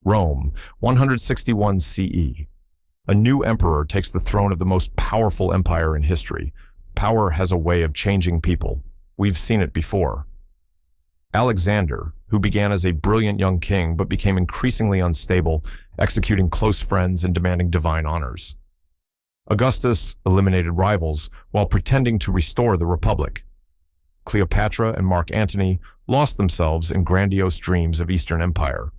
Rome, 161 CE. A new emperor takes the throne of the most powerful empire in history. Power has a way of changing people. We've seen it before. Alexander, who began as a brilliant young king but became increasingly unstable, executing close friends and demanding divine honors. Augustus eliminated rivals while pretending to restore the Republic. Cleopatra and Mark Antony lost themselves in grandiose dreams of Eastern Empire.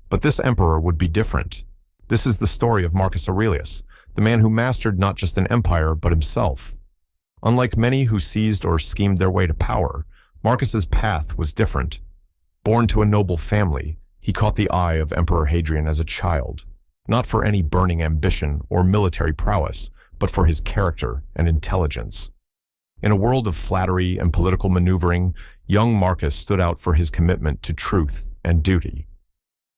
But this emperor would be different. This is the story of Marcus Aurelius, the man who mastered not just an empire but himself. Unlike many who seized or schemed their way to power, Marcus's path was different. Born to a noble family, he caught the eye of Emperor Hadrian as a child, not for any burning ambition or military prowess, but for his character and intelligence. In a world of flattery and political maneuvering, young Marcus stood out for his commitment to truth and duty.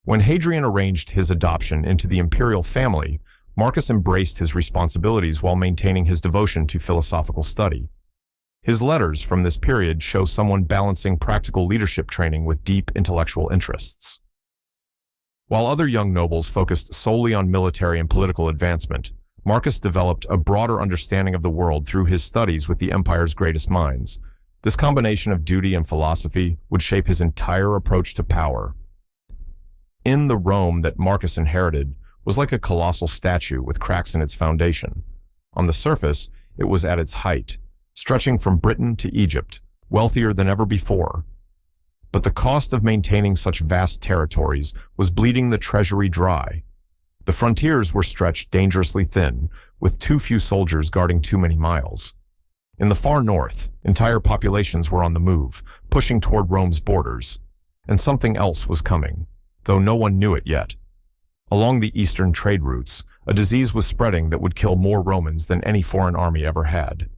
When Hadrian arranged his adoption into the imperial family, Marcus embraced his responsibilities while maintaining his devotion to philosophical study. His letters from this period show someone balancing practical leadership training with deep intellectual interests. While other young nobles focused solely on military and political advancement, Marcus developed a broader understanding of the world through his studies with the empire's greatest minds. This combination of duty and philosophy would shape his entire approach to power. In the Rome that Marcus inherited was like a colossal statue with cracks in its foundation. On the surface, it was at its height, stretching from Britain to Egypt, wealthier than ever before. But the cost of maintaining such vast territories was bleeding the treasury dry. The frontiers were stretched dangerously thin, with too few soldiers guarding too many miles. In the far north, entire populations were on the move, pushing toward Rome's borders. And something else was coming, though no one knew it yet. Along the eastern trade routes, a disease was spreading that would kill more Romans than any foreign army ever had.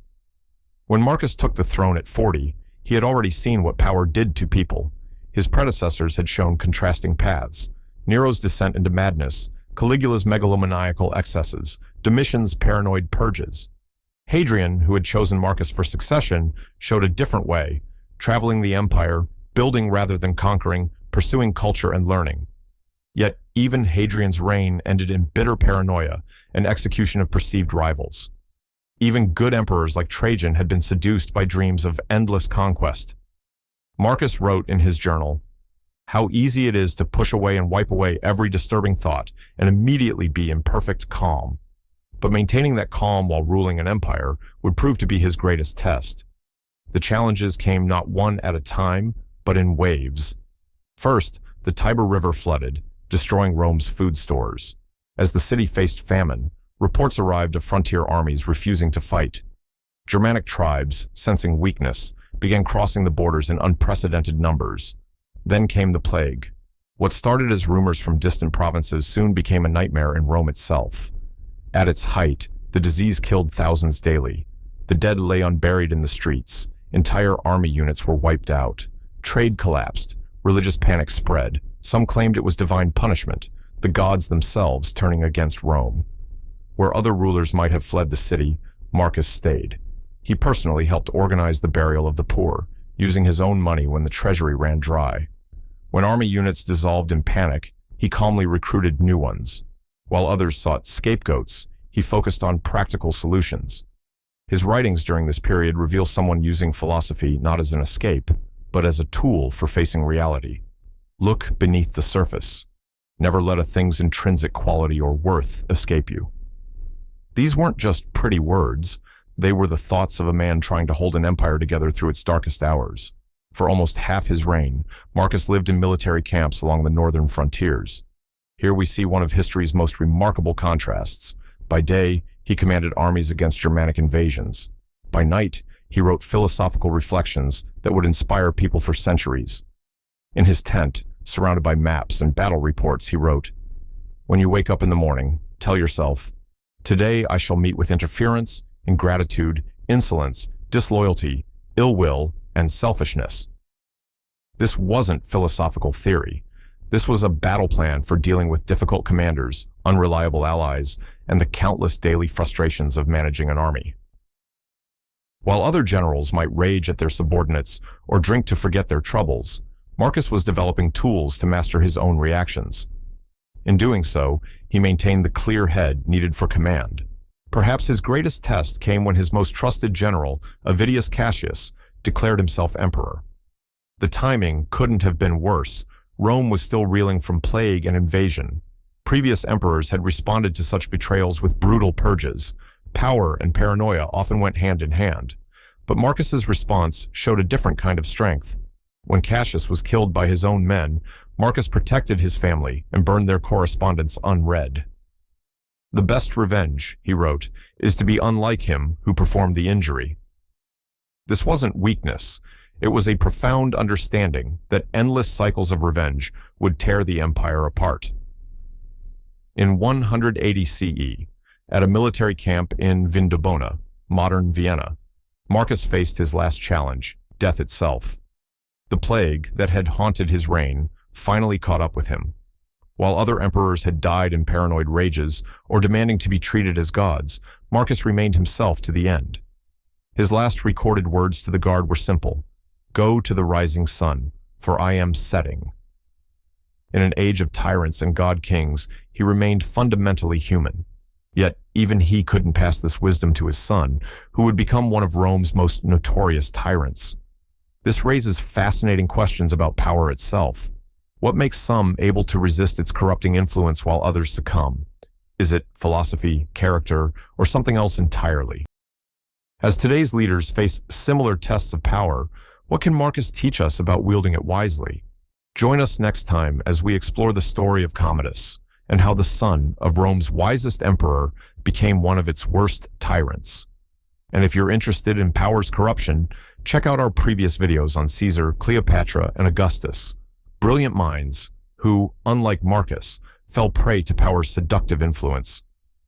When Marcus took the throne at 40, he had already seen what power did to people. His predecessors had shown contrasting paths: Nero's descent into madness, Caligula's megalomaniacal excesses, Domitian's paranoid purges. Hadrian, who had chosen Marcus for succession, showed a different way, traveling the empire, building rather than conquering, pursuing culture and learning. Yet even Hadrian's reign ended in bitter paranoia and execution of perceived rivals. Even good emperors like Trajan had been seduced by dreams of endless conquest. Marcus wrote in his journal, "How easy it is to push away and wipe away every disturbing thought and immediately be in perfect calm." But maintaining that calm while ruling an empire would prove to be his greatest test. The challenges came not one at a time, but in waves. First, the Tiber River flooded, destroying Rome's food stores. As the city faced famine, reports arrived of frontier armies refusing to fight. Germanic tribes, sensing weakness, began crossing the borders in unprecedented numbers. Then came the plague. What started as rumors from distant provinces soon became a nightmare in Rome itself. At its height, the disease killed thousands daily. The dead lay unburied in the streets. Entire army units were wiped out. Trade collapsed. Religious panic spread. Some claimed it was divine punishment, the gods themselves turning against Rome. Where other rulers might have fled the city, Marcus stayed. He personally helped organize the burial of the poor, using his own money when the treasury ran dry. When army units dissolved in panic, he calmly recruited new ones. While others sought scapegoats, he focused on practical solutions. His writings during this period reveal someone using philosophy not as an escape, but as a tool for facing reality. Look beneath the surface. Never let a thing's intrinsic quality or worth escape you. These weren't just pretty words. They were the thoughts of a man trying to hold an empire together through its darkest hours. For almost half his reign, Marcus lived in military camps along the northern frontiers. Here we see one of history's most remarkable contrasts. By day, he commanded armies against Germanic invasions. By night, he wrote philosophical reflections that would inspire people for centuries. In his tent, surrounded by maps and battle reports, he wrote, "When you wake up in the morning, tell yourself, 'Today I shall meet with interference, ingratitude, insolence, disloyalty, ill will, and selfishness.'" This wasn't philosophical theory. This was a battle plan for dealing with difficult commanders, unreliable allies, and the countless daily frustrations of managing an army. While other generals might rage at their subordinates or drink to forget their troubles, Marcus was developing tools to master his own reactions. In doing so, he maintained the clear head needed for command. Perhaps his greatest test came when his most trusted general, Avidius Cassius, declared himself emperor. The timing couldn't have been worse. Rome was still reeling from plague and invasion. Previous emperors had responded to such betrayals with brutal purges. Power and paranoia often went hand in hand. But Marcus's response showed a different kind of strength. When Cassius was killed by his own men, Marcus protected his family and burned their correspondence unread. "The best revenge," he wrote, "is to be unlike him who performed the injury." This wasn't weakness. It was a profound understanding that endless cycles of revenge would tear the empire apart. In 180 CE, at a military camp in Vindobona, modern Vienna, Marcus faced his last challenge, death itself. The plague that had haunted his reign finally caught up with him. While other emperors had died in paranoid rages or demanding to be treated as gods, Marcus remained himself to the end. His last recorded words to the guard were simple: "Go to the rising sun, for I am setting." In an age of tyrants and god-kings, he remained fundamentally human. Yet even he couldn't pass this wisdom to his son, who would become one of Rome's most notorious tyrants. This raises fascinating questions about power itself. What makes some able to resist its corrupting influence while others succumb? Is it philosophy, character, or something else entirely? As today's leaders face similar tests of power, what can Marcus teach us about wielding it wisely? Join us next time as we explore the story of Commodus and how the son of Rome's wisest emperor became one of its worst tyrants. And if you're interested in power's corruption, check out our previous videos on Caesar, Cleopatra, and Augustus. Brilliant minds who, unlike Marcus, fell prey to power's seductive influence.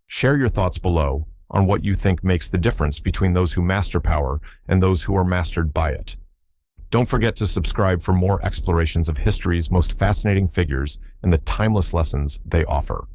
Share your thoughts below on what you think makes the difference between those who master power and those who are mastered by it. Don't forget to subscribe for more explorations of history's most fascinating figures and the timeless lessons they offer.